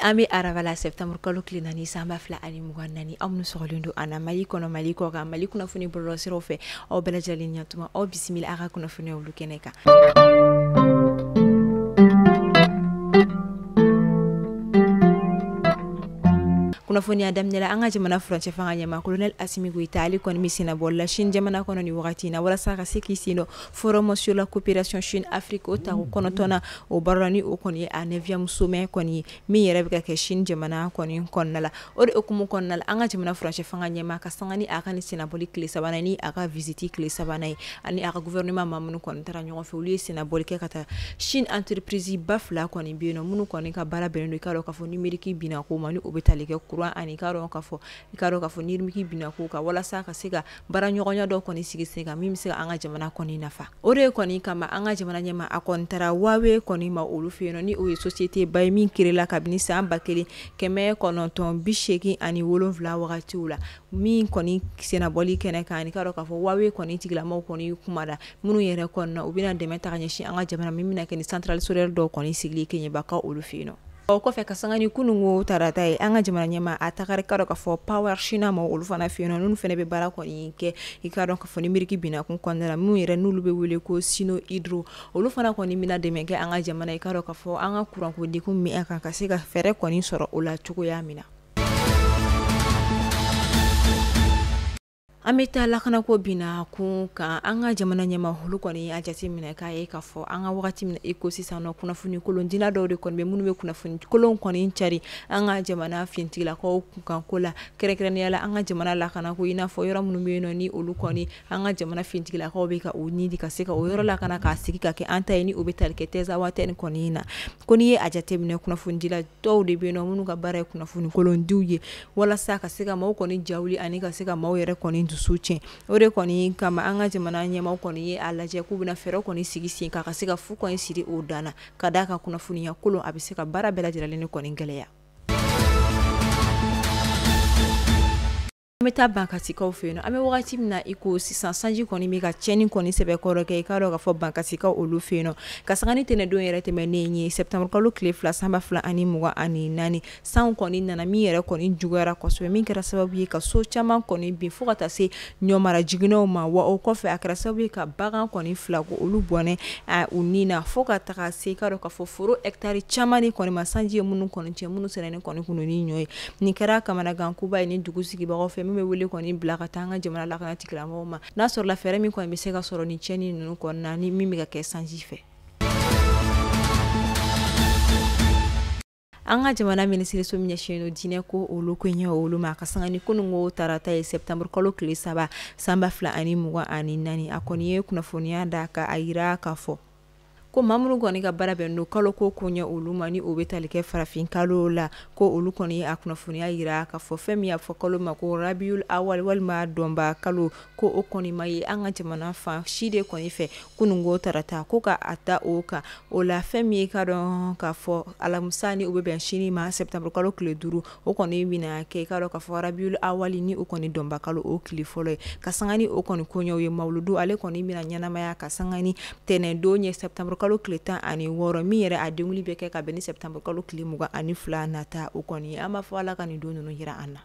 ami arabala septembre kalo klinani samba fla ani muganani amnu soxolindo ana mali kono mali ko ga mali kuna funi bolo siro fe o bela jalin yatuma o bismillah aga kuna funi wulu keneka kunafoni adam nela anga jamana France fanga nyama colonel Assimi Goïta ali kon misina bolla Chine jamana kono ni wakati na wala saka sikisino forum sur la coopération Chine Afrique o taw kono tona o barani o koni a 9e sommet koni mi yere bika ke Chine jamana koni konnala o de okumu konnala anga jamana France fanga nyama ka sangani aka ni sinaboli kle sabana ni aka visiti kle sabana ani aka gouvernement mamunu kon tara nyon fe uli sinaboli ke kata Chine entreprise bafla koni bieno munu koni ka bara beno ka ro ka fo numérique bina ko mani obetali ke ani karo kafo nirmiki bina ko ka wala saka siga bara nyogonya do koni sigi siga mimi siga anga jamana koni nafa ore koni kama anga jamana nyama akontara wawe koni ma olufe no ni o société bay min kirela kabini samba kele keme kono ton bisheki ani wolonvla wakati ula min koni sena boli kene ka ani karo kafo wawe koni tigla mo koni kumada munu yere konna ubina de meta kanyeshi anga jamana mimi na keni central solaire do koni sigli kenye baka olufe no o ko fe kasangani kunungo tarata e anga jamana nyama atakare karo ka fo power China mo ulufana fiona nunu fene be bara ko ni ke ikaro ka fo ni miriki bina kun kondala mu yere nulu be wele ko sino hydro ulufana ko ni mina de menge anga jamana ikaro ka fo anga kuran ko diku mi aka ka siga fere ko ni soro ula chuko ya mina ameta lakana ko bina ku ka anga jamana nyama hulu ko ni ajati mina ka e ka fo anga wakati mina ecosystem no kuna funi kolon dina do de kon be munu be kuna funi kolon ko ni chari anga jamana fintila ko kan kola kere ni ala anga jamana lakana ko ina fo yora munu be no ni olu ko ni anga jamana fintila ko be ka o ni di ka se ka o yora lakana ka siki ka ke anta ni obetal ke teza waten ko ni na ko ni ajati mina kuna fundila do de be no munu ka bare kuna funi kolon duye wala saka se ka mo ko ni jawli ani ka se ka mo yere ko ni suche ore koni kama anga jamana nyama koni ye alaje kubina fero koni sigisi ka kasika fu koni siri odana kadaka kuna funi ya kulo abisika bara bela jiralene koni ngeleya meta banka sika ofeno ame wakati mina iko 600 koni mika cheni koni sebe koroke ikaro ka fo banka sika olufeno kasangani tene do yere teme nenyi septembre kalo klefla samba fla ani muwa ani nani san koni nana mi yere koni jugara ko so min kera sababu ye ka so chama koni bi fukata se nyomara jigino ma wa o kofe akra sababu ye ka bagan koni fla ko olu bone a unina fukata ka se karo ka fo foro hectare chama ni koni masanji munu koni che munu senene koni kunu ni nyoy ni kera kamana gankuba ni dugusigi ba kofe me wele koni blaka tanga jamana la kana tikla moma na sur la fere mi ko mi sega soro ni cheni nu ko na ni mimi ga ke sanji fe anga jamana ministre so minya sheno dine ko olu ko nya olu ma kasanga ni kunungo tarata e septembre kolo kli saba samba fla ani muwa ani nani akoni e kuna fonia daka aira ka fo ko mamuru goni ga barabe no kalo ko kunya uluma ni obetali ke farafin kalo la ko ulu koni akuna funia ira ka fo femi ya fo kalo mako rabiul awal wal ma domba kalo ko okoni mai anga jamana fa shide koni fe kunungo tarata ko ka ata oka ola femi ka don ka fo alamusani obebe shini ma septembre kalo kle duru okoni bina ke kalo ka fo rabiul awali ni okoni domba kalo o kli folo kasangani okoni konyo ye mauludu ale koni bina nyana maya kasangani tene donye septembre kalo kleta ani woro mi yere adenguli beke ka beni septembre kalo klimuga ani fla nata ukoni ama fala kani do no hira anna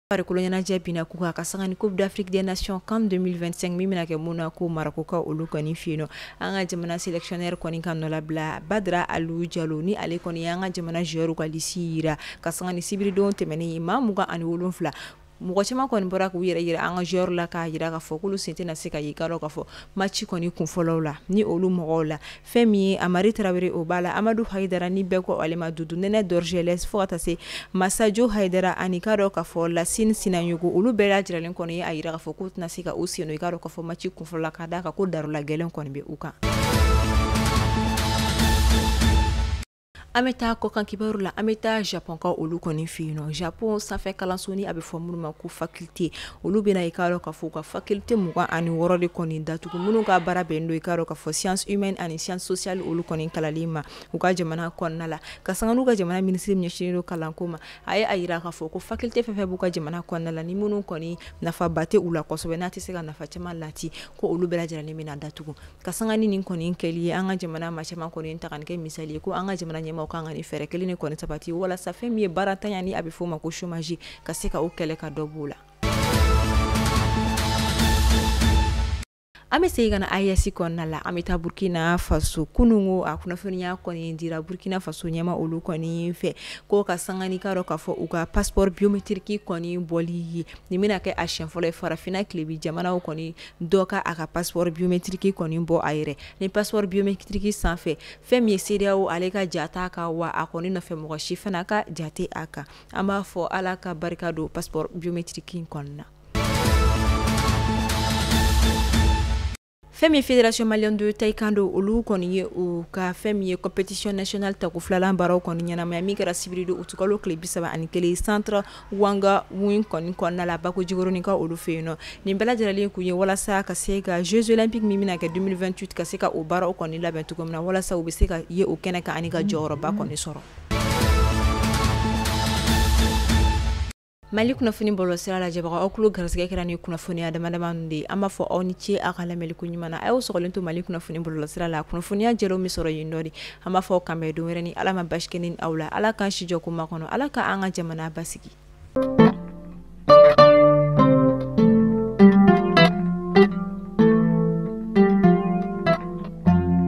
pare kolonya jabina kuka kasanga ni Coupe d'Afrique des Nations CAN 2025 mimina ke Monaco Maroko ka olukani fino anga jamana sélectionnaire koni kanola bla Badra Alou Diallo ni ale koni anga jamana joueur ko lisira kasanga ni sibiri don temeni imamuga ani wolonfla mugo chama ko mbora ko yire anga jor la ka yira ka fo kulu sente na seka yikaro ka fo match ko ni kun folo la ni olu mo la femi Amari Traoré obala Amadou Haidara ni beko alema dudu nene dorgeles fo ata se Masajo Haidara ani karo ka fo la sin sinanyugo olu bela jiralen ko ni ayira ka fo kut na seka usi no yikaro ka fo match kun folo la ka da ka ko daru la gelen ko ni be uka Ameta ko kan kibaru la ameta Japon ka olu kɔni fino Japon sanfɛ kalanso ni a bɛ fɔ minnu ma ko faculté olu bɛna i k'a dɔn ka fɔ ka faculté 26 de kɔni datugu minnu ka baara bɛn do i k'a dɔn ka fɔ sciences humaines ani sciences sociales olu kɔni kalali ma u ka jamana kɔnɔna la ka sanga n'u ka jamana ministre ɲɛsinnen do kalanko ma a ye a yira ka fɔ ko faculté fɛn fɛn b'u ka jamana kɔnɔna la ni minnu kɔni nafaba tɛ u la kosɛbɛ n'a tɛ se ka nafa caman lati ko olu bɛɛ lajɛlen bɛna datugu ka sanga ni nin kɔni kɛli ye an ka jamana ma caman kɔni ta ka kɛ misali ye ko an ka jamana ɲɛmaaw kan ka ni fɛɛrɛ kelen de kɔni sabati walasa fɛn min ye baarantanya ni a bɛ fɔ o ma ko chômage ka se ka o kɛlɛ ka dɔ b'o la. An bɛ segin ka na AES kɔnɔna la an bɛ taa Burkina Faso kunungo a kunnafoniya kɔni dira Burkina Faso ɲɛma olu kɔni fɛ ko ka sanga ni ka dɔn ka fɔ u ka passeport biométrique kɔni bɔli ye nin bɛna kɛ a siɲɛ fɔlɔ ye farafinna tilebi jamanaw kɔni dɔ ka a ka passeport biométrique kɔni bɔ a yɛrɛ ni passeport biométrique sanfɛ fɛn min ye CEDEAO ale ka jata ka wa a kɔni nɔfɛ mɔgɔ si fana ka jate a kan an b'a fɔ ala ka barika don passeport biométrique kɔnɔna. Fɛn min Fédération Malienne de Taekwondo olu kɔni ye u ka fɛn min ye compétition nationale tako filanan baaraw kɔni ɲɛnamaya min kɛra sibiri don utukalo tile 31 centre Wanga Wing kɔni kɔnɔna la Bako Jikoronin ka olu fɛ yen nɔ nin bɛɛ lajɛlen kun ye walasa ka se ka Jeux olympiques min bɛna kɛ 2028 ka se ka o baaraw kɔni labɛn cogo min na walasa u bɛ se ka ye o kɛnɛ kan ani ka jɔyɔrɔba kɔni sɔrɔ. Mali kunnafoni bɔlɔsira lajɛbaga aw kulo garisɛgɛ kɛra ni kunnafoniya damadama de an b'a fɔ aw ni ce a ka lamɛnli ko ɲuman na a y'o sɔgɔlen to Mali kunnafoni bɔlɔsira la kunnafoniya jɛlenw bɛ sɔrɔ yen nɔ de an b'a fɔ aw kan bɛn don wɛrɛ ni Ala ma basi kɛ ni aw la Ala k'an si jɔ kuma kɔnɔ Ala ka an ka jamana basigi.